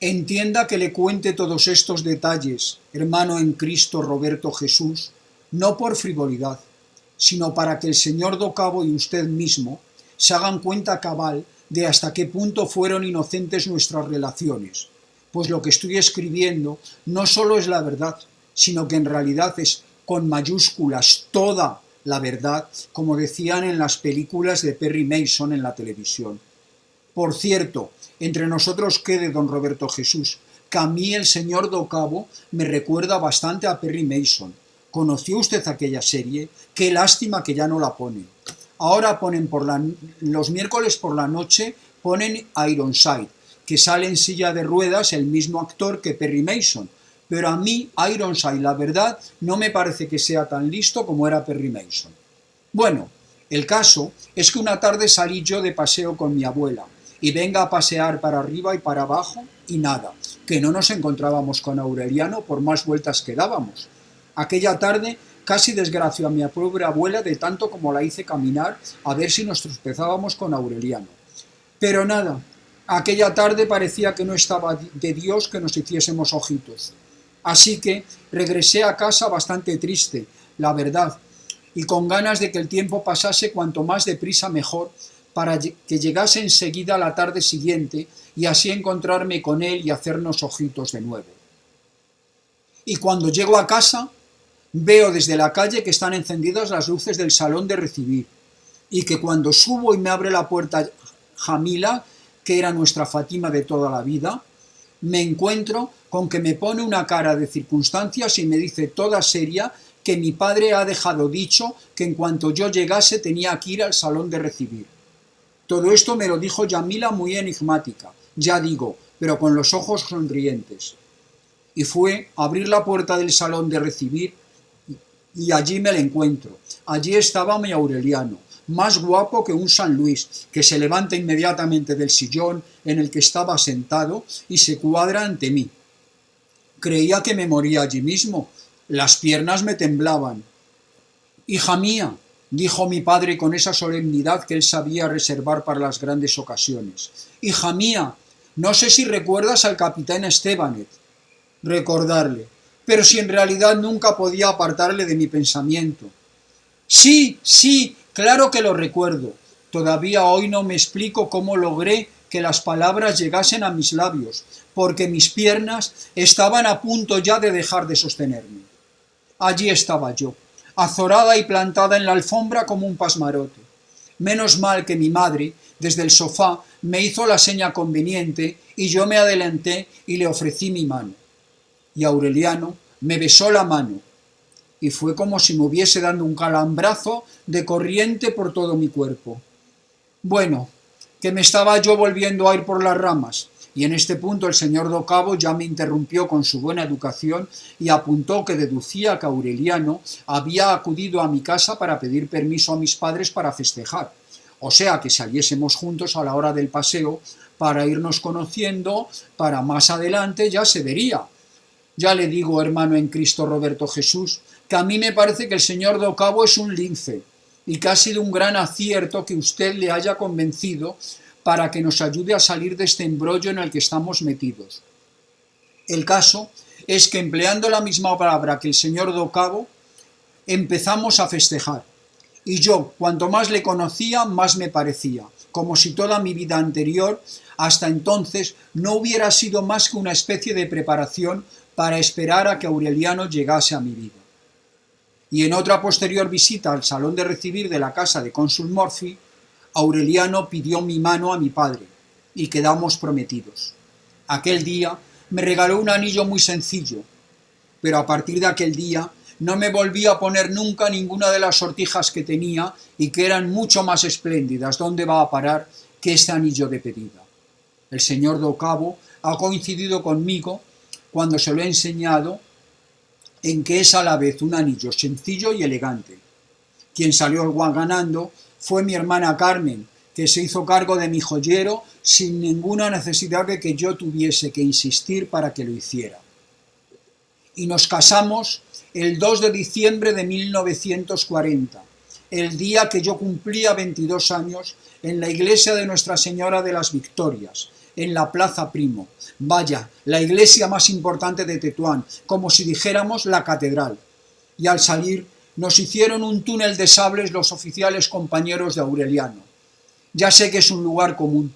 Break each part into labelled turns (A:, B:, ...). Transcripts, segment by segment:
A: Entienda que le cuente todos estos detalles, hermano en Cristo Roberto Jesús, no por frivolidad, sino para que el señor do Cabo y usted mismo se hagan cuenta cabal de hasta qué punto fueron inocentes nuestras relaciones, pues lo que estoy escribiendo no solo es la verdad, sino que en realidad es con mayúsculas toda la verdad, como decían en las películas de Perry Mason en la televisión. Por cierto, entre nosotros quede, don Roberto Jesús, que a mí el señor do Cabo me recuerda bastante a Perry Mason. ¿Conoció usted aquella serie? Qué lástima que ya no la ponen. Ahora ponen los miércoles por la noche ponen Ironside, que sale en silla de ruedas el mismo actor que Perry Mason. Pero a mí Ironside, la verdad, no me parece que sea tan listo como era Perry Mason. Bueno, el caso es que una tarde salí yo de paseo con mi abuela, y venga a pasear para arriba y para abajo, y nada, que no nos encontrábamos con Aureliano por más vueltas que dábamos. Aquella tarde casi desgració a mi pobre abuela de tanto como la hice caminar a ver si nos tropezábamos con Aureliano. Pero nada, aquella tarde parecía que no estaba de Dios que nos hiciésemos ojitos. Así que regresé a casa bastante triste, la verdad, y con ganas de que el tiempo pasase cuanto más deprisa mejor, para que llegase enseguida la tarde siguiente y así encontrarme con él y hacernos ojitos de nuevo. Y cuando llego a casa, veo desde la calle que están encendidas las luces del salón de recibir, y que cuando subo y me abre la puerta Jamila, que era nuestra Fátima de toda la vida, me encuentro con que me pone una cara de circunstancias y me dice toda seria que mi padre ha dejado dicho que en cuanto yo llegase tenía que ir al salón de recibir. Todo esto me lo dijo Yamila muy enigmática, ya digo, pero con los ojos sonrientes. Y fue a abrir la puerta del salón de recibir y allí me la encuentro. Allí estaba mi Aureliano, más guapo que un San Luis, que se levanta inmediatamente del sillón en el que estaba sentado y se cuadra ante mí. Creía que me moría allí mismo. Las piernas me temblaban. «Hija mía», dijo mi padre con esa solemnidad que él sabía reservar para las grandes ocasiones. «Hija mía, no sé si recuerdas al capitán Estebanet». Recordarle, pero si en realidad nunca podía apartarle de mi pensamiento. «Sí, sí, claro que lo recuerdo. Todavía hoy no me explico cómo logré que las palabras llegasen a mis labios, porque mis piernas estaban a punto ya de dejar de sostenerme. Allí estaba yo, azorada y plantada en la alfombra como un pasmarote. Menos mal que mi madre, desde el sofá, me hizo la seña conveniente y yo me adelanté y le ofrecí mi mano. Y Aureliano me besó la mano, y fue como si me hubiese dado un calambrazo de corriente por todo mi cuerpo. Bueno, que me estaba yo volviendo a ir por las ramas, y en este punto el señor do Cabo ya me interrumpió con su buena educación y apuntó que deducía que Aureliano había acudido a mi casa para pedir permiso a mis padres para festejar, o sea que saliésemos juntos a la hora del paseo para irnos conociendo, para más adelante ya se vería. Ya le digo, hermano en Cristo Roberto Jesús, que a mí me parece que el señor do Cabo es un lince, y que ha sido un gran acierto que usted le haya convencido para que nos ayude a salir de este embrollo en el que estamos metidos. El caso es que, empleando la misma palabra que el señor do Cabo, empezamos a festejar, y yo, cuanto más le conocía, más me parecía, como si toda mi vida anterior, hasta entonces, no hubiera sido más que una especie de preparación para esperar a que Aureliano llegase a mi vida. Y en otra posterior visita al salón de recibir de la casa de cónsul Murphy, Aureliano pidió mi mano a mi padre, y quedamos prometidos. Aquel día me regaló un anillo muy sencillo, pero a partir de aquel día no me volví a poner nunca ninguna de las sortijas que tenía y que eran mucho más espléndidas, ¿dónde va a parar?, que este anillo de pedida. El señor do Cabo ha coincidido conmigo cuando se lo he enseñado en que es a la vez un anillo sencillo y elegante. Quien salió ganando fue mi hermana Carmen, que se hizo cargo de mi joyero sin ninguna necesidad de que yo tuviese que insistir para que lo hiciera. Y nos casamos el 2 de diciembre de 1940, el día que yo cumplía 22 años, en la iglesia de Nuestra Señora de las Victorias, en la Plaza Primo. Vaya, la iglesia más importante de Tetuán, como si dijéramos la catedral. Y al salir nos hicieron un túnel de sables los oficiales compañeros de Aureliano. Ya sé que es un lugar común,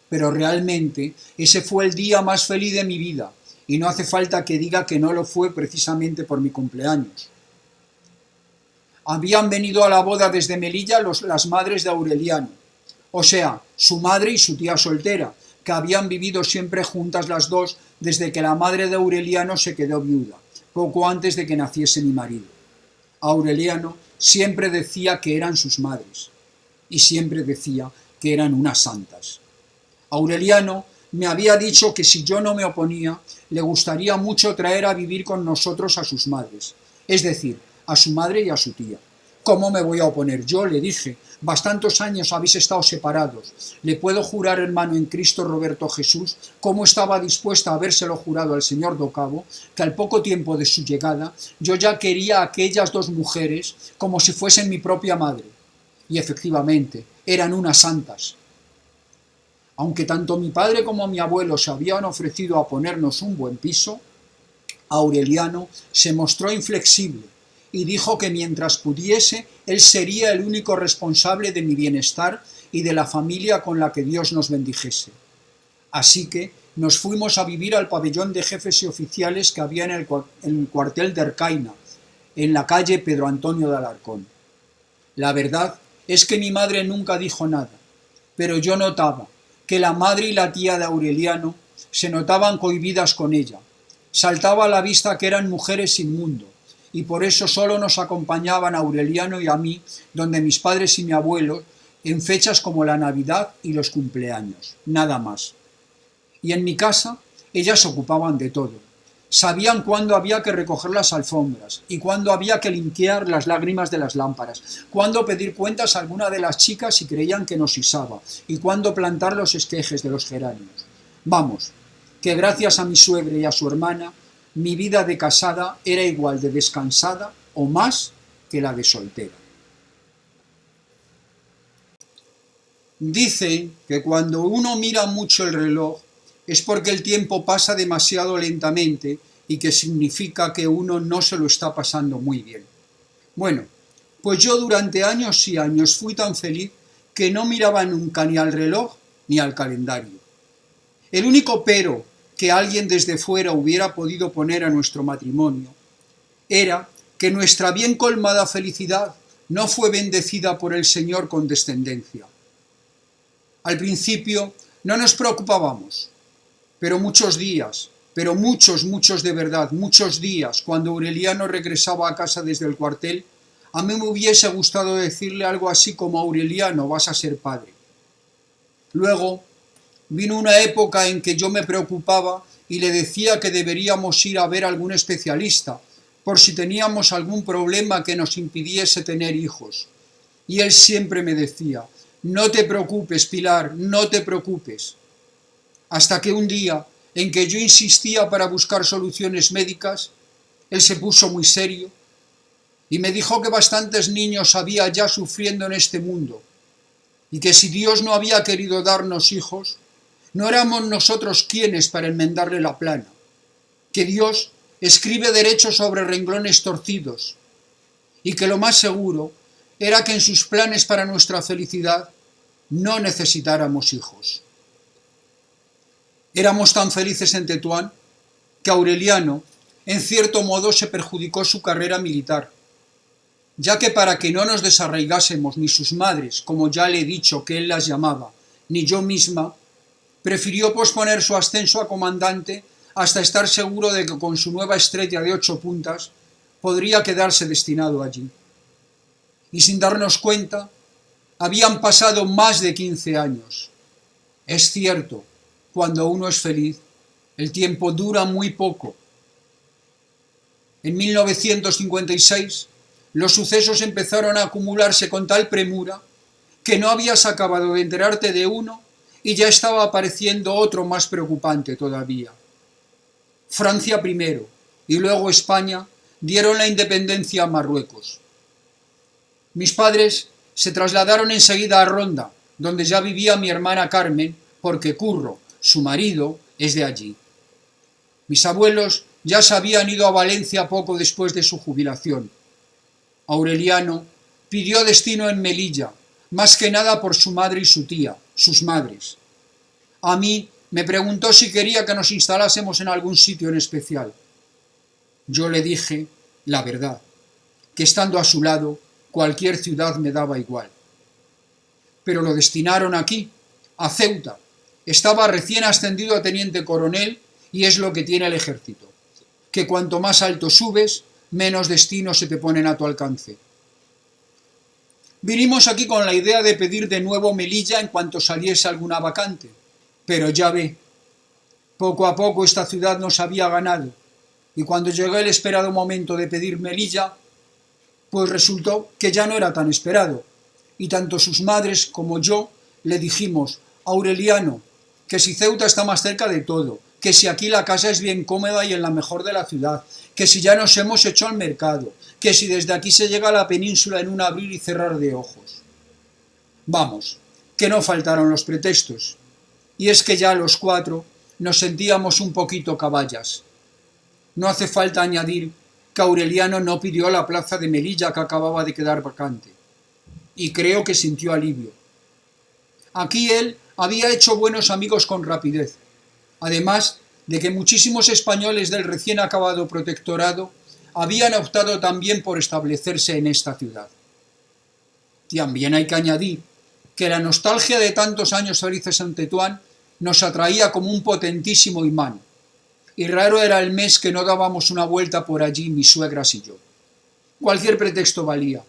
A: pero realmente ese fue el día más feliz de mi vida, y no hace falta que diga que no lo fue precisamente por mi cumpleaños. Habían venido a la boda desde Melilla las madres de Aureliano, o sea, su madre y su tía soltera, que habían vivido siempre juntas las dos desde que la madre de Aureliano se quedó viuda, poco antes de que naciese mi marido. Aureliano siempre decía que eran sus madres, y siempre decía que eran unas santas. Aureliano me había dicho que si yo no me oponía, le gustaría mucho traer a vivir con nosotros a sus madres, es decir, a su madre y a su tía. ¿Cómo me voy a oponer yo?, le dije. Bastantes años habéis estado separados. Le puedo jurar, hermano en Cristo Roberto Jesús, cómo estaba dispuesta a habérselo jurado al señor do Cabo, que al poco tiempo de su llegada yo ya quería a aquellas dos mujeres como si fuesen mi propia madre. Y efectivamente, eran unas santas. Aunque tanto mi padre como mi abuelo se habían ofrecido a ponernos un buen piso, Aureliano se mostró inflexible y dijo que mientras pudiese, él sería el único responsable de mi bienestar y de la familia con la que Dios nos bendijese. Así que nos fuimos a vivir al pabellón de jefes y oficiales que había en el cuartel de Ercaina, en la calle Pedro Antonio de Alarcón. La verdad es que mi madre nunca dijo nada, pero yo notaba que la madre y la tía de Aureliano se notaban cohibidas con ella. Saltaba a la vista que eran mujeres sin mundo, y por eso solo nos acompañaban a Aureliano y a mí, donde mis padres y mi abuelo, en fechas como la Navidad y los cumpleaños, nada más. Y en mi casa, ellas se ocupaban de todo. Sabían cuándo había que recoger las alfombras, y cuándo había que limpiar las lágrimas de las lámparas, cuándo pedir cuentas a alguna de las chicas si creían que nos isaba, y cuándo plantar los esquejes de los geranios. Vamos, que gracias a mi suegra y a su hermana, mi vida de casada era igual de descansada o más que la de soltera. Dicen que cuando uno mira mucho el reloj es porque el tiempo pasa demasiado lentamente y que significa que uno no se lo está pasando muy bien. Bueno, pues yo durante años y años fui tan feliz que no miraba nunca ni al reloj ni al calendario. El único pero que alguien desde fuera hubiera podido poner a nuestro matrimonio era que nuestra bien colmada felicidad no fue bendecida por el Señor con descendencia. Al principio no nos preocupábamos, pero muchos días, muchos de verdad, muchos días, cuando Aureliano regresaba a casa desde el cuartel, a mí me hubiese gustado decirle algo así como: Aureliano, vas a ser padre. Luego vino una época en que yo me preocupaba y le decía que deberíamos ir a ver a algún especialista por si teníamos algún problema que nos impidiese tener hijos. Y él siempre me decía: no te preocupes, Pilar, no te preocupes. Hasta que un día, en que yo insistía para buscar soluciones médicas, él se puso muy serio y me dijo que bastantes niños había ya sufriendo en este mundo y que si Dios no había querido darnos hijos, no éramos nosotros quienes para enmendarle la plana, que Dios escribe derecho sobre renglones torcidos y que lo más seguro era que en sus planes para nuestra felicidad no necesitáramos hijos. Éramos tan felices en Tetuán que Aureliano, en cierto modo, se perjudicó su carrera militar, ya que para que no nos desarraigásemos ni sus madres, como ya le he dicho que él las llamaba, ni yo misma, prefirió posponer su ascenso a comandante hasta estar seguro de que con su nueva estrella de 8 puntas podría quedarse destinado allí. Y sin darnos cuenta, habían pasado más de 15 años. Es cierto, cuando uno es feliz, el tiempo dura muy poco. En 1956, los sucesos empezaron a acumularse con tal premura que no habías acabado de enterarte de uno y ya estaba apareciendo otro más preocupante todavía. Francia primero y luego España dieron la independencia a Marruecos. Mis padres se trasladaron enseguida a Ronda, donde ya vivía mi hermana Carmen, porque Curro, Su marido es de allí. Mis abuelos ya se habían ido a Valencia poco después de su jubilación. Aureliano pidió destino en Melilla, más que nada por su madre y su tía, sus madres. A mí me preguntó si quería que nos instalásemos en algún sitio en especial. Yo le dije la verdad, que estando a su lado, cualquier ciudad me daba igual. Pero lo destinaron aquí, a Ceuta. Estaba recién ascendido a teniente coronel y es lo que tiene el ejército, que cuanto más alto subes, menos destinos se te ponen a tu alcance. Vinimos aquí con la idea de pedir de nuevo Melilla en cuanto saliese alguna vacante, pero ya ve, poco a poco esta ciudad nos había ganado, y cuando llegó el esperado momento de pedir Melilla, pues resultó que ya no era tan esperado, y tanto sus madres como yo le dijimos: Aureliano, que si Ceuta está más cerca de todo, que si aquí la casa es bien cómoda y en la mejor de la ciudad, que si ya nos hemos hecho al mercado, que si desde aquí se llega a la península en un abrir y cerrar de ojos. Vamos, que no faltaron los pretextos, y es que ya los cuatro nos sentíamos un poquito caballas. No hace falta añadir que Aureliano no pidió la plaza de Melilla que acababa de quedar vacante, y creo que sintió alivio. Aquí él había hecho buenos amigos con rapidez, además de que muchísimos españoles del recién acabado protectorado habían optado también por establecerse en esta ciudad. También hay que añadir que la nostalgia de tantos años felices en Tetuán nos atraía como un potentísimo imán, y raro era el mes que no dábamos una vuelta por allí mis suegras y yo. Cualquier pretexto valía,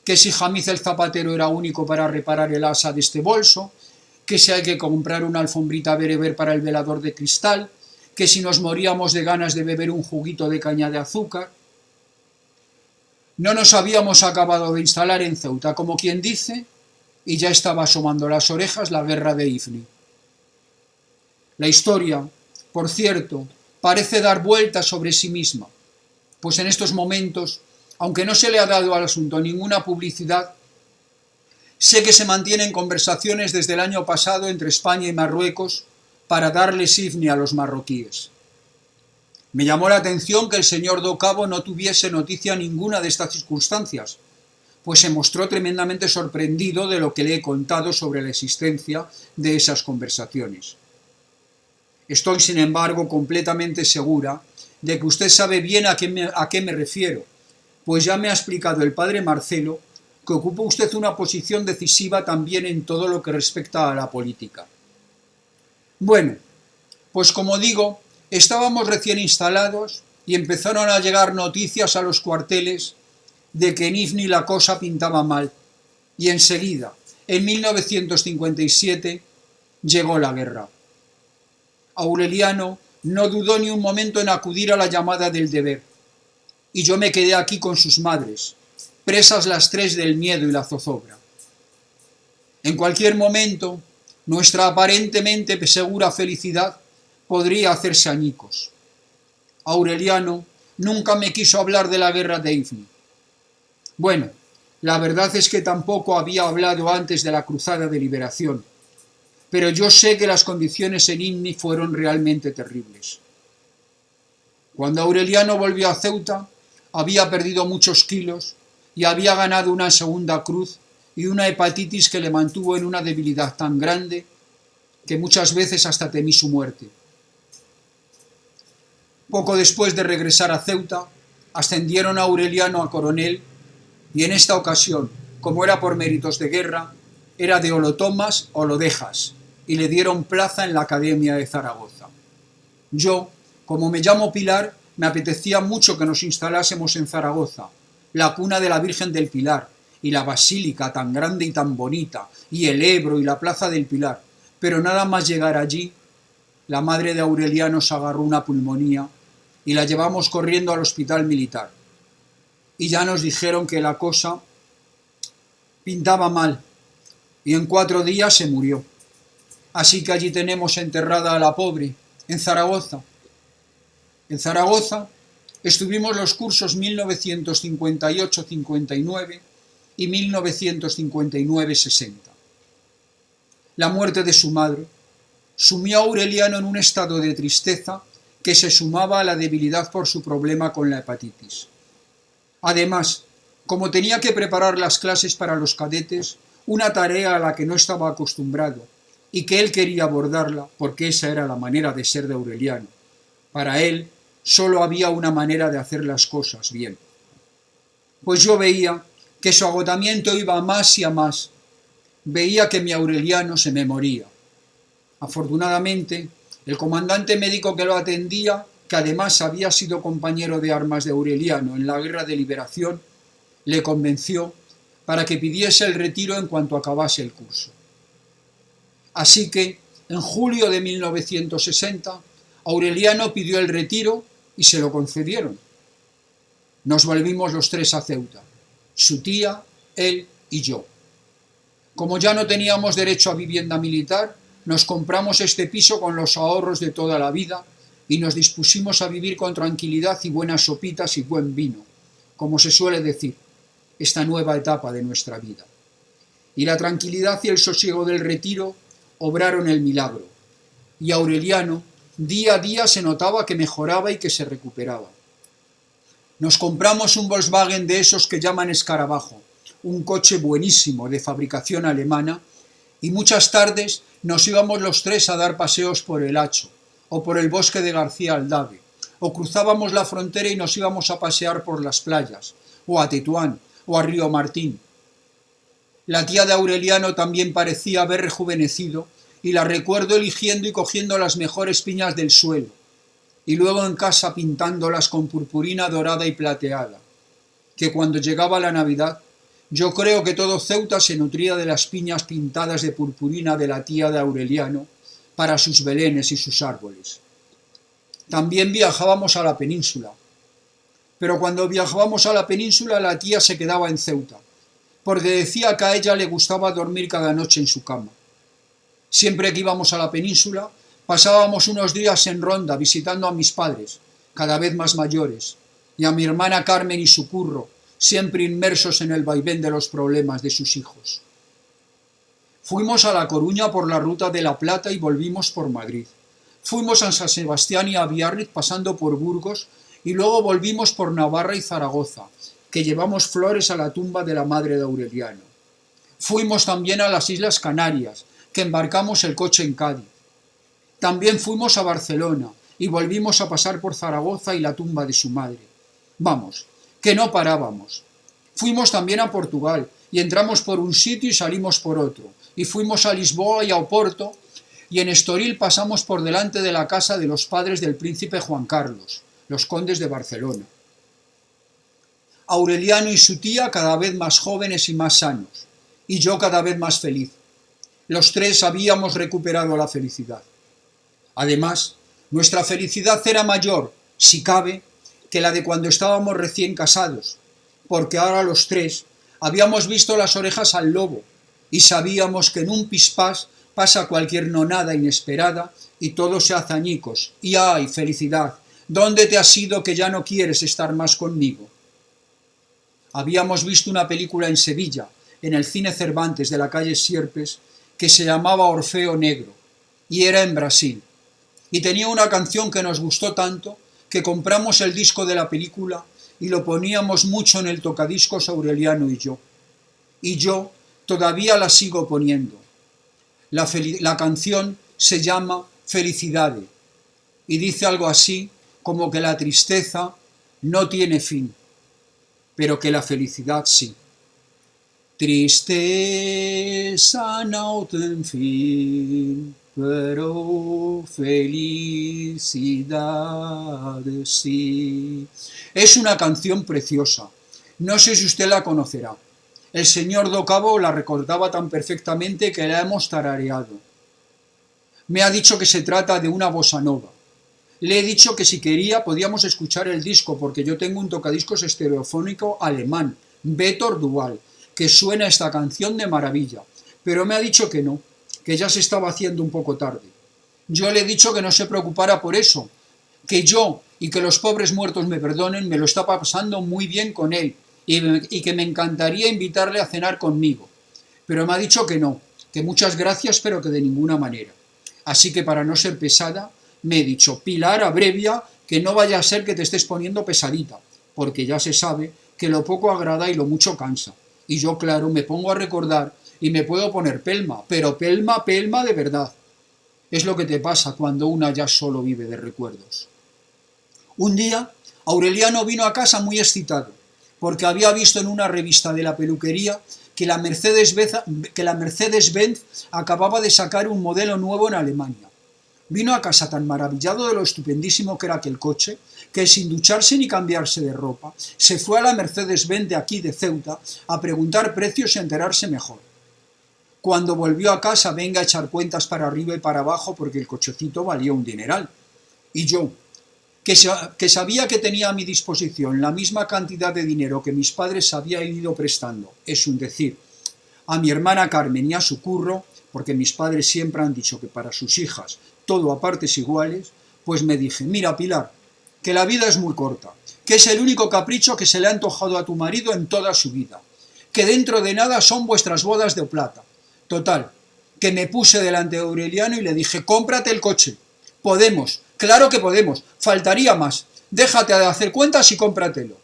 A: que si Jamiz el zapatero era único para reparar el asa de este bolso, que si hay que comprar una alfombrita bereber para el velador de cristal, que si nos moríamos de ganas de beber un juguito de caña de azúcar. No nos habíamos acabado de instalar en Ceuta, como quien dice, y ya estaba asomando las orejas la guerra de Ifni. La historia, por cierto, parece dar vueltas sobre sí misma, pues en estos momentos, aunque no se le ha dado al asunto ninguna publicidad, sé que se mantienen conversaciones desde el año pasado entre España y Marruecos para darles Ifni a los marroquíes. Me llamó la atención que el señor do Cabo no tuviese noticia ninguna de estas circunstancias, pues se mostró tremendamente sorprendido de lo que le he contado sobre la existencia de esas conversaciones. Estoy, sin embargo, completamente segura de que usted sabe bien a qué me refiero, pues ya me ha explicado el padre Marcelo que ocupa usted una posición decisiva también en todo lo que respecta a la política. Bueno, pues como digo, estábamos recién instalados y empezaron a llegar noticias a los cuarteles de que en Ifni la cosa pintaba mal, y enseguida, en 1957, llegó la guerra. Aureliano no dudó ni un momento en acudir a la llamada del deber, y yo me quedé aquí con sus madres, presas las tres del miedo y la zozobra. En cualquier momento, nuestra aparentemente segura felicidad podría hacerse añicos. Aureliano nunca me quiso hablar de la guerra de Ifni. Bueno, la verdad es que tampoco había hablado antes de la cruzada de liberación, pero yo sé que las condiciones en Ifni fueron realmente terribles. Cuando Aureliano volvió a Ceuta, había perdido muchos kilos y había ganado una segunda cruz y una hepatitis que le mantuvo en una debilidad tan grande que muchas veces hasta temí su muerte. Poco después de regresar a Ceuta, ascendieron a Aureliano a coronel y en esta ocasión, como era por méritos de guerra, era de o lo tomas o lo dejas, y le dieron plaza en la Academia de Zaragoza. Yo, como me llamo Pilar, me apetecía mucho que nos instalásemos en Zaragoza, la cuna de la Virgen del Pilar, y la basílica tan grande y tan bonita, y el Ebro y la Plaza del Pilar, pero nada más llegar allí, la madre de Aureliano se agarró una pulmonía y la llevamos corriendo al hospital militar. Y ya nos dijeron que la cosa pintaba mal, y en 4 días se murió. Así que allí tenemos enterrada a la pobre, en Zaragoza. En Zaragoza estuvimos los cursos 1958-59 y 1959-60. La muerte de su madre, sumió a Aureliano en un estado de tristeza que se sumaba a la debilidad por su problema con la hepatitis. Además, como tenía que preparar las clases para los cadetes, una tarea a la que no estaba acostumbrado, y que él quería abordarla porque esa era la manera de ser de Aureliano. Para él solo había una manera de hacer las cosas bien. Pues yo veía que su agotamiento iba a más y a más. Veía que mi Aureliano se me moría. Afortunadamente, el comandante médico que lo atendía, que además había sido compañero de armas de Aureliano en la Guerra de Liberación, le convenció para que pidiese el retiro en cuanto acabase el curso. Así que, en julio de 1960, Aureliano pidió el retiro y se lo concedieron. Nos volvimos los tres a Ceuta, su tía, él y yo. Como ya no teníamos derecho a vivienda militar, nos compramos este piso con los ahorros de toda la vida y nos dispusimos a vivir con tranquilidad y buenas sopitas y buen vino, como se suele decir, esta nueva etapa de nuestra vida. Y la tranquilidad y el sosiego del retiro obraron el milagro, y Aureliano día a día se notaba que mejoraba y que se recuperaba. Nos compramos un Volkswagen de esos que llaman escarabajo, un coche buenísimo de fabricación alemana, y muchas tardes nos íbamos los tres a dar paseos por el Hacho, o por el bosque de García Aldave, o cruzábamos la frontera y nos íbamos a pasear por las playas, o a Tetuán, o a Río Martín. La tía de Aureliano también parecía haber rejuvenecido, y la recuerdo eligiendo y cogiendo las mejores piñas del suelo, y luego en casa pintándolas con purpurina dorada y plateada, que cuando llegaba la Navidad, yo creo que todo Ceuta se nutría de las piñas pintadas de purpurina de la tía de Aureliano para sus belenes y sus árboles. También viajábamos a la península, pero cuando viajábamos a la península la tía se quedaba en Ceuta, porque decía que a ella le gustaba dormir cada noche en su cama. Siempre que íbamos a la península, pasábamos unos días en Ronda visitando a mis padres, cada vez más mayores, y a mi hermana Carmen y su curro, siempre inmersos en el vaivén de los problemas de sus hijos. Fuimos a La Coruña por la ruta de La Plata y volvimos por Madrid. Fuimos a San Sebastián y a Biarritz pasando por Burgos y luego volvimos por Navarra y Zaragoza, que llevamos flores a la tumba de la madre de Aureliano. Fuimos también a las Islas Canarias, que embarcamos el coche en Cádiz. También fuimos a Barcelona y volvimos a pasar por Zaragoza y la tumba de su madre. Vamos, que no parábamos. Fuimos también a Portugal y entramos por un sitio y salimos por otro. Y fuimos a Lisboa y a Oporto y en Estoril pasamos por delante de la casa de los padres del príncipe Juan Carlos, los condes de Barcelona. Aureliano y su tía cada vez más jóvenes y más sanos, y yo cada vez más feliz. Los tres habíamos recuperado la felicidad. Además, nuestra felicidad era mayor, si cabe, que la de cuando estábamos recién casados, porque ahora los tres habíamos visto las orejas al lobo y sabíamos que en un pispás pasa cualquier nonada inesperada y todo se hace añicos. Y ¡ay, felicidad! ¿Dónde te has ido que ya no quieres estar más conmigo? Habíamos visto una película en Sevilla, en el Cine Cervantes de la calle Sierpes, que se llamaba Orfeo Negro, y era en Brasil. Y tenía una canción que nos gustó tanto que compramos el disco de la película y lo poníamos mucho en el tocadiscos Aureliano y yo. Y yo todavía la sigo poniendo. La canción se llama Felicidade y dice algo así como que la tristeza no tiene fin, pero que la felicidad sí. Tristeza no tiene fin, pero felicidad sí. Es una canción preciosa. No sé si usted la conocerá. El señor Do Cabo la recordaba tan perfectamente que la hemos tarareado. Me ha dicho que se trata de una bossa nova. Le he dicho que si quería podíamos escuchar el disco, porque yo tengo un tocadiscos estereofónico alemán, Betor Dual, que suena esta canción de maravilla, pero me ha dicho que no, que ya se estaba haciendo un poco tarde. Yo le he dicho que no se preocupara por eso, que yo, y que los pobres muertos me perdonen, me lo estaba pasando muy bien con él, y que me encantaría invitarle a cenar conmigo. Pero me ha dicho que no, que muchas gracias, pero que de ninguna manera. Así que para no ser pesada, me he dicho, Pilar, abrevia, que no vaya a ser que te estés poniendo pesadita, porque ya se sabe que lo poco agrada y lo mucho cansa. Y yo, claro, me pongo a recordar y me puedo poner pelma, pero pelma, pelma de verdad. Es lo que te pasa cuando una ya solo vive de recuerdos. Un día, Aureliano vino a casa muy excitado, porque había visto en una revista de la peluquería que la Mercedes-Benz acababa de sacar un modelo nuevo en Alemania. Vino a casa tan maravillado de lo estupendísimo que era aquel coche, que sin ducharse ni cambiarse de ropa, se fue a la Mercedes-Benz de aquí de Ceuta a preguntar precios y a enterarse mejor. Cuando volvió a casa, venga a echar cuentas para arriba y para abajo porque el cochecito valía un dineral. Y yo, que sabía que tenía a mi disposición la misma cantidad de dinero que mis padres habían ido prestando, es un decir, a mi hermana Carmen y a su curro, porque mis padres siempre han dicho que para sus hijas todo a partes iguales, pues me dije, mira Pilar, que la vida es muy corta, que es el único capricho que se le ha antojado a tu marido en toda su vida, que dentro de nada son vuestras bodas de plata. Total, que me puse delante de Aureliano y le dije, cómprate el coche, podemos, claro que podemos, faltaría más, déjate de hacer cuentas y cómpratelo.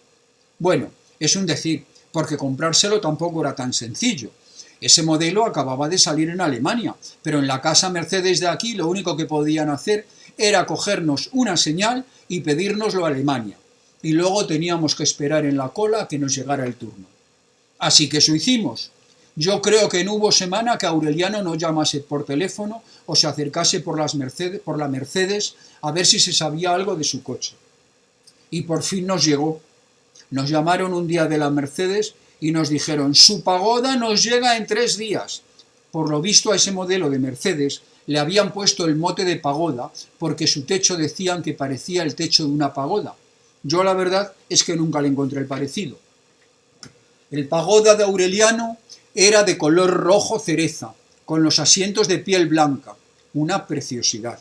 A: Bueno, es un decir, porque comprárselo tampoco era tan sencillo. Ese modelo acababa de salir en Alemania, pero en la casa Mercedes de aquí lo único que podían hacer era cogernos una señal y pedírnoslo a Alemania, y luego teníamos que esperar en la cola a que nos llegara el turno. Así que eso hicimos. Yo creo que no hubo semana que Aureliano no llamase por teléfono o se acercase por la Mercedes a ver si se sabía algo de su coche. Y por fin nos llegó. Nos llamaron un día de la Mercedes y nos dijeron, su pagoda nos llega en 3 días. Por lo visto a ese modelo de Mercedes le habían puesto el mote de pagoda porque su techo decían que parecía el techo de una pagoda. Yo la verdad es que nunca le encontré el parecido. El pagoda de Aureliano era de color rojo cereza, con los asientos de piel blanca, una preciosidad.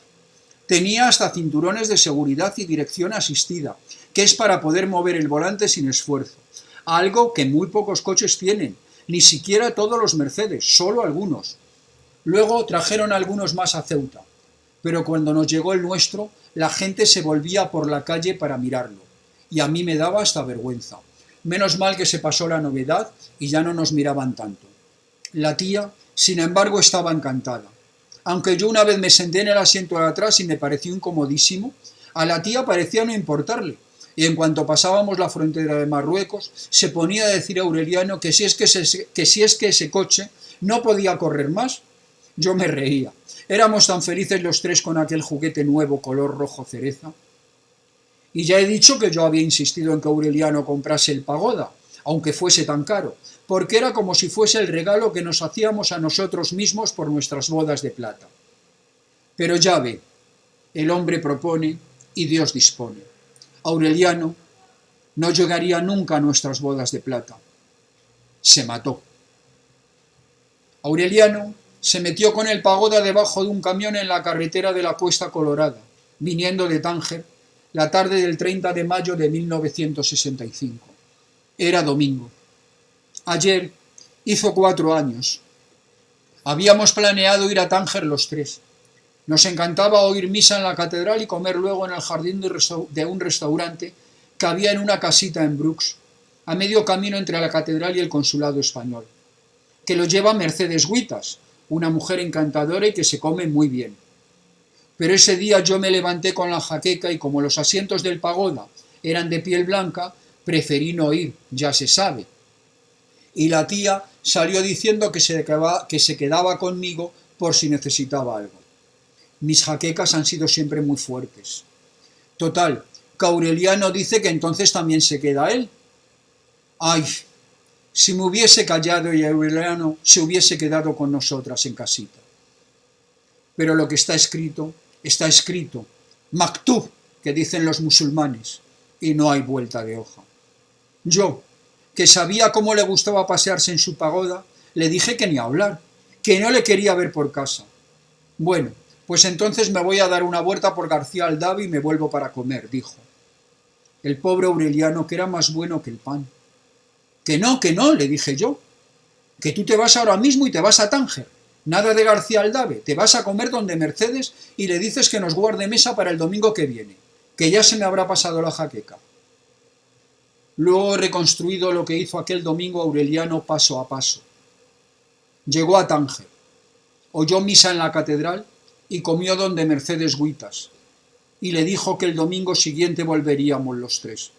A: Tenía hasta cinturones de seguridad y dirección asistida, que es para poder mover el volante sin esfuerzo, algo que muy pocos coches tienen, ni siquiera todos los Mercedes, solo algunos. Luego trajeron algunos más a Ceuta, pero cuando nos llegó el nuestro, la gente se volvía por la calle para mirarlo, y a mí me daba hasta vergüenza. Menos mal que se pasó la novedad y ya no nos miraban tanto. La tía, sin embargo, estaba encantada. Aunque yo una vez me senté en el asiento de atrás y me pareció incomodísimo, a la tía parecía no importarle, y en cuanto pasábamos la frontera de Marruecos, se ponía a decir a Aureliano que si es que ese coche no podía correr más. Yo me reía. Éramos tan felices los tres con aquel juguete nuevo color rojo cereza. Y ya he dicho que yo había insistido en que Aureliano comprase el pagoda, aunque fuese tan caro, porque era como si fuese el regalo que nos hacíamos a nosotros mismos por nuestras bodas de plata. Pero ya ve, el hombre propone y Dios dispone. Aureliano no llegaría nunca a nuestras bodas de plata. Se mató. Aureliano se metió con el pagoda debajo de un camión en la carretera de la Cuesta Colorada, viniendo de Tánger, la tarde del 30 de mayo de 1965. Era domingo. Ayer hizo 4 años. Habíamos planeado ir a Tánger los tres. Nos encantaba oír misa en la catedral y comer luego en el jardín de un restaurante que había en una casita en Brooks, a medio camino entre la catedral y el consulado español, que lo lleva Mercedes Huitas, una mujer encantadora y que se come muy bien. Pero ese día yo me levanté con la jaqueca y como los asientos del pagoda eran de piel blanca, preferí no ir, ya se sabe. Y la tía salió diciendo que se quedaba conmigo por si necesitaba algo. Mis jaquecas han sido siempre muy fuertes. Total, que Aureliano dice que entonces también se queda él. Ay, si me hubiese callado y Aureliano se hubiese quedado con nosotras en casita. Pero lo que está escrito, maktub, que dicen los musulmanes, y no hay vuelta de hoja. Yo, que sabía cómo le gustaba pasearse en su pagoda, le dije que ni hablar, que no le quería ver por casa. Bueno, pues entonces me voy a dar una vuelta por García Aldaba y me vuelvo para comer, dijo. El pobre Aureliano, que era más bueno que el pan. Que no, le dije yo, que tú te vas ahora mismo y te vas a Tánger. Nada de García Aldave, te vas a comer donde Mercedes y le dices que nos guarde mesa para el domingo que viene, que ya se me habrá pasado la jaqueca. Luego he reconstruido lo que hizo aquel domingo Aureliano paso a paso. Llegó a Tánger, oyó misa en la catedral y comió donde Mercedes Guitas, y le dijo que el domingo siguiente volveríamos los tres.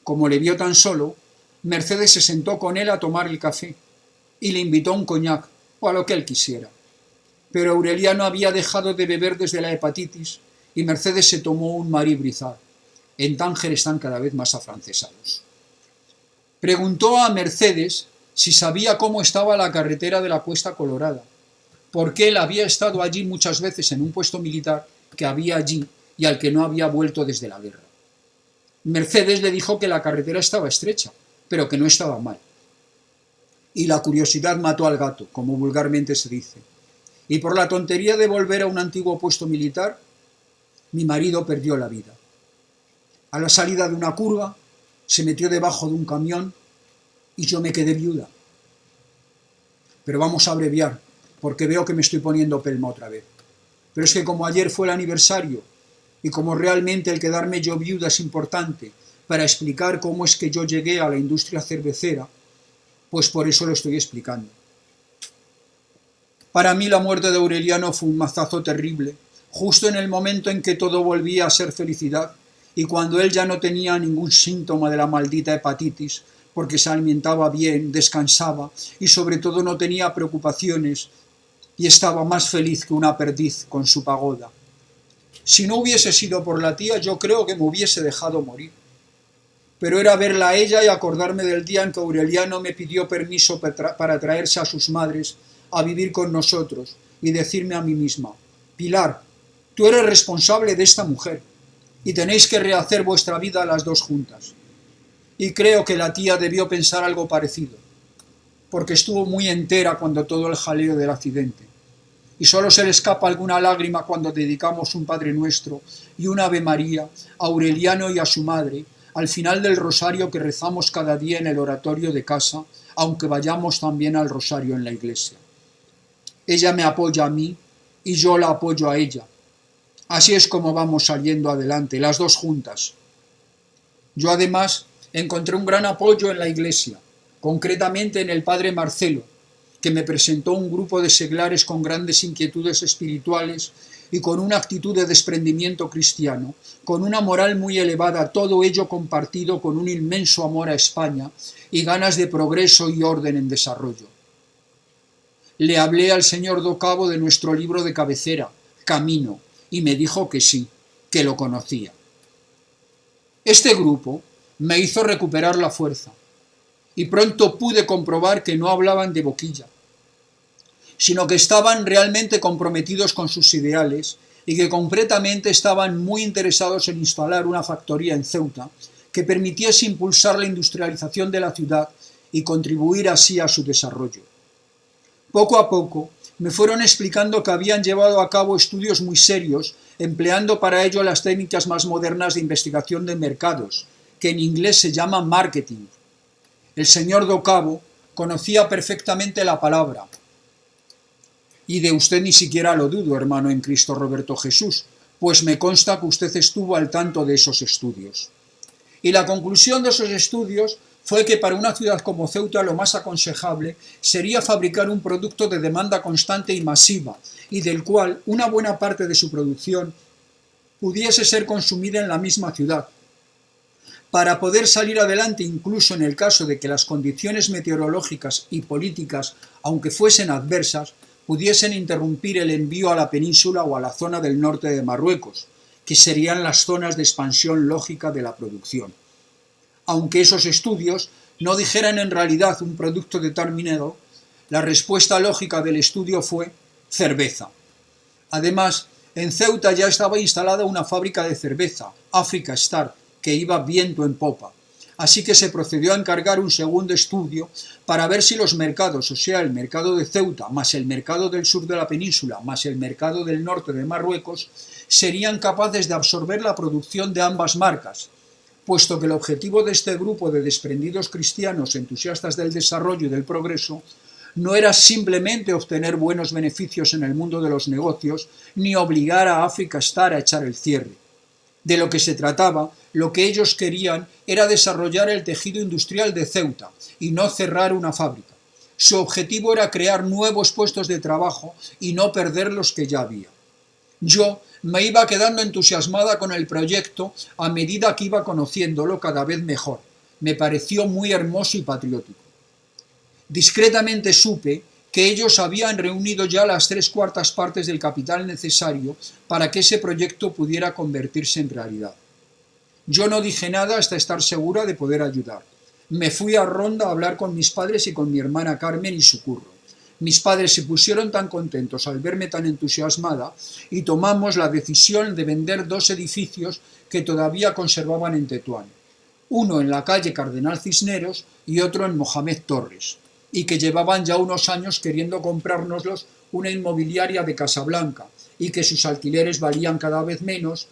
A: Como le vio tan solo, Mercedes se sentó con él a tomar el café y le invitó a un coñac o a lo que él quisiera. Pero Aureliano había dejado de beber desde la hepatitis y Mercedes se tomó un Marie Brizard. En Tánger están cada vez más afrancesados. Preguntó a Mercedes si sabía cómo estaba la carretera de la Cuesta Colorada, porque él había estado allí muchas veces en un puesto militar que había allí y al que no había vuelto desde la guerra. Mercedes le dijo que la carretera estaba estrecha, pero que no estaba mal. Y la curiosidad mató al gato, como vulgarmente se dice. Y por la tontería de volver a un antiguo puesto militar, mi marido perdió la vida. A la salida de una curva, se metió debajo de un camión y yo me quedé viuda. Pero vamos a abreviar, porque veo que me estoy poniendo pelma otra vez. Pero es que como ayer fue el aniversario, y como realmente el quedarme yo viuda es importante para explicar cómo es que yo llegué a la industria cervecera, pues por eso lo estoy explicando. Para mí la muerte de Aureliano fue un mazazo terrible, justo en el momento en que todo volvía a ser felicidad, y cuando él ya no tenía ningún síntoma de la maldita hepatitis, porque se alimentaba bien, descansaba y sobre todo no tenía preocupaciones y estaba más feliz que una perdiz con su pagoda. Si no hubiese sido por la tía, yo creo que me hubiese dejado morir. Pero era verla a ella y acordarme del día en que Aureliano me pidió permiso para traerse a sus madres a vivir con nosotros y decirme a mí misma: Pilar, tú eres responsable de esta mujer y tenéis que rehacer vuestra vida las dos juntas. Y creo que la tía debió pensar algo parecido, porque estuvo muy entera cuando todo el jaleo del accidente. Y solo se le escapa alguna lágrima cuando dedicamos un Padre Nuestro y un Ave María a Aureliano y a su madre, al final del rosario que rezamos cada día en el oratorio de casa, aunque vayamos también al rosario en la iglesia. Ella me apoya a mí y yo la apoyo a ella. Así es como vamos saliendo adelante, las dos juntas. Yo además encontré un gran apoyo en la iglesia, concretamente en el padre Marcelo, que me presentó un grupo de seglares con grandes inquietudes espirituales y con una actitud de desprendimiento cristiano, con una moral muy elevada, todo ello compartido con un inmenso amor a España y ganas de progreso y orden en desarrollo. Le hablé al señor Docabo de nuestro libro de cabecera, Camino, y me dijo que sí, que lo conocía. Este grupo me hizo recuperar la fuerza, y pronto pude comprobar que no hablaban de boquilla, sino que estaban realmente comprometidos con sus ideales y que concretamente estaban muy interesados en instalar una factoría en Ceuta que permitiese impulsar la industrialización de la ciudad y contribuir así a su desarrollo. Poco a poco me fueron explicando que habían llevado a cabo estudios muy serios, empleando para ello las técnicas más modernas de investigación de mercados, que en inglés se llama marketing. El señor Docabo conocía perfectamente la palabra. Y de usted ni siquiera lo dudo, hermano en Cristo Roberto Jesús, pues me consta que usted estuvo al tanto de esos estudios. Y la conclusión de esos estudios fue que para una ciudad como Ceuta lo más aconsejable sería fabricar un producto de demanda constante y masiva, y del cual una buena parte de su producción pudiese ser consumida en la misma ciudad, para poder salir adelante incluso en el caso de que las condiciones meteorológicas y políticas, aunque fuesen adversas, pudiesen interrumpir el envío a la península o a la zona del norte de Marruecos, que serían las zonas de expansión lógica de la producción. Aunque esos estudios no dijeran en realidad un producto determinado, la respuesta lógica del estudio fue cerveza. Además, en Ceuta ya estaba instalada una fábrica de cerveza, Africa Star, que iba viento en popa. Así que se procedió a encargar un segundo estudio para ver si los mercados, o sea, el mercado de Ceuta, más el mercado del sur de la península, más el mercado del norte de Marruecos, serían capaces de absorber la producción de ambas marcas, puesto que el objetivo de este grupo de desprendidos cristianos entusiastas del desarrollo y del progreso no era simplemente obtener buenos beneficios en el mundo de los negocios, ni obligar a África Star a echar el cierre. De lo que se trataba, lo que ellos querían era desarrollar el tejido industrial de Ceuta y no cerrar una fábrica. Su objetivo era crear nuevos puestos de trabajo y no perder los que ya había. Yo me iba quedando entusiasmada con el proyecto a medida que iba conociéndolo cada vez mejor. Me pareció muy hermoso y patriótico. Discretamente supe que ellos habían reunido ya las 3/4 partes del capital necesario para que ese proyecto pudiera convertirse en realidad. Yo no dije nada hasta estar segura de poder ayudar. Me fui a Ronda a hablar con mis padres y con mi hermana Carmen y su curro. Mis padres se pusieron tan contentos al verme tan entusiasmada y tomamos la decisión de vender 2 edificios que todavía conservaban en Tetuán. Uno en la calle Cardenal Cisneros y otro en Mohamed Torres, y que llevaban ya unos años queriendo comprárnoslos una inmobiliaria de Casablanca, y que sus alquileres valían cada vez menos,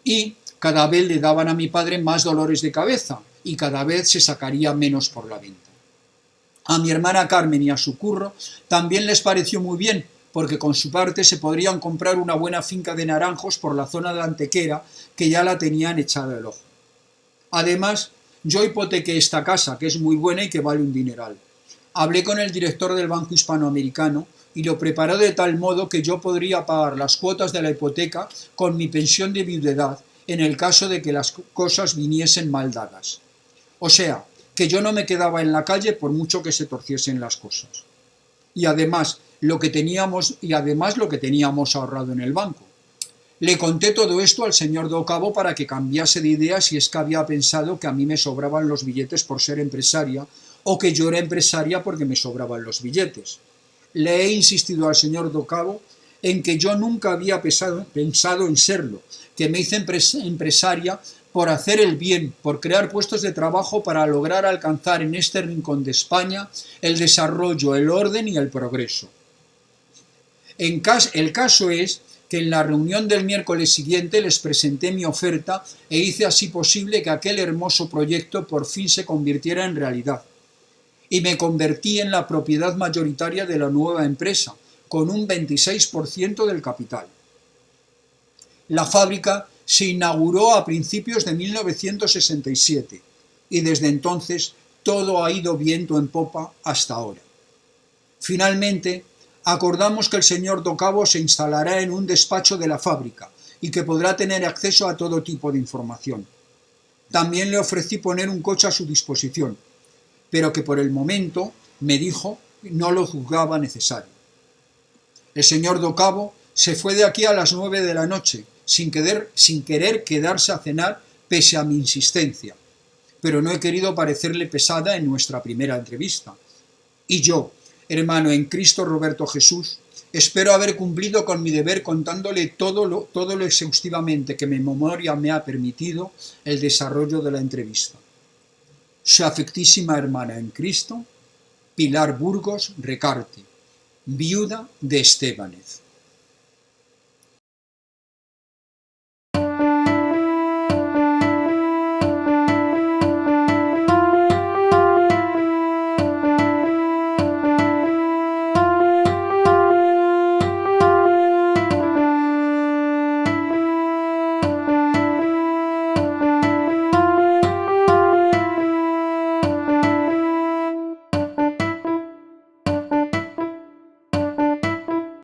A: y cada vez le daban a mi padre más dolores de cabeza, y cada vez se sacaría menos por la venta. A mi hermana Carmen y a su curro también les pareció muy bien, porque con su parte se podrían comprar una buena finca de naranjos por la zona de Antequera, que ya la tenían echada el ojo. Además, yo hipotequé esta casa, que es muy buena y que vale un dineral. Hablé con el director del Banco Hispanoamericano y lo preparó de tal modo que yo podría pagar las cuotas de la hipoteca con mi pensión de viudedad en el caso de que las cosas viniesen mal dadas. O sea, que yo no me quedaba en la calle por mucho que se torciesen las cosas. Y además lo que teníamos ahorrado en el banco. Le conté todo esto al señor Docabo para que cambiase de idea si es que había pensado que a mí me sobraban los billetes por ser empresaria o que yo era empresaria porque me sobraban los billetes. Le he insistido al señor Docabo en que yo nunca había pensado en serlo, que me hice empresaria por hacer el bien, por crear puestos de trabajo para lograr alcanzar en este rincón de España el desarrollo, el orden y el progreso. El caso es que en la reunión del miércoles siguiente les presenté mi oferta e hice así posible que aquel hermoso proyecto por fin se convirtiera en realidad. Y me convertí en la propiedad mayoritaria de la nueva empresa, con un 26% del capital. La fábrica se inauguró a principios de 1967 y desde entonces todo ha ido viento en popa hasta ahora. Finalmente, acordamos que el señor Docabo se instalará en un despacho de la fábrica y que podrá tener acceso a todo tipo de información. También le ofrecí poner un coche a su disposición, pero que por el momento, me dijo, no lo juzgaba necesario. El señor Docabo se fue de aquí a las 9 de la noche, sin querer quedarse a cenar pese a mi insistencia, pero no he querido parecerle pesada en nuestra primera entrevista. Y yo, hermano en Cristo Roberto Jesús, espero haber cumplido con mi deber contándole todo lo exhaustivamente que mi memoria me ha permitido el desarrollo de la entrevista. Su afectísima hermana en Cristo, Pilar Burgos Recarte, viuda de Estébanez.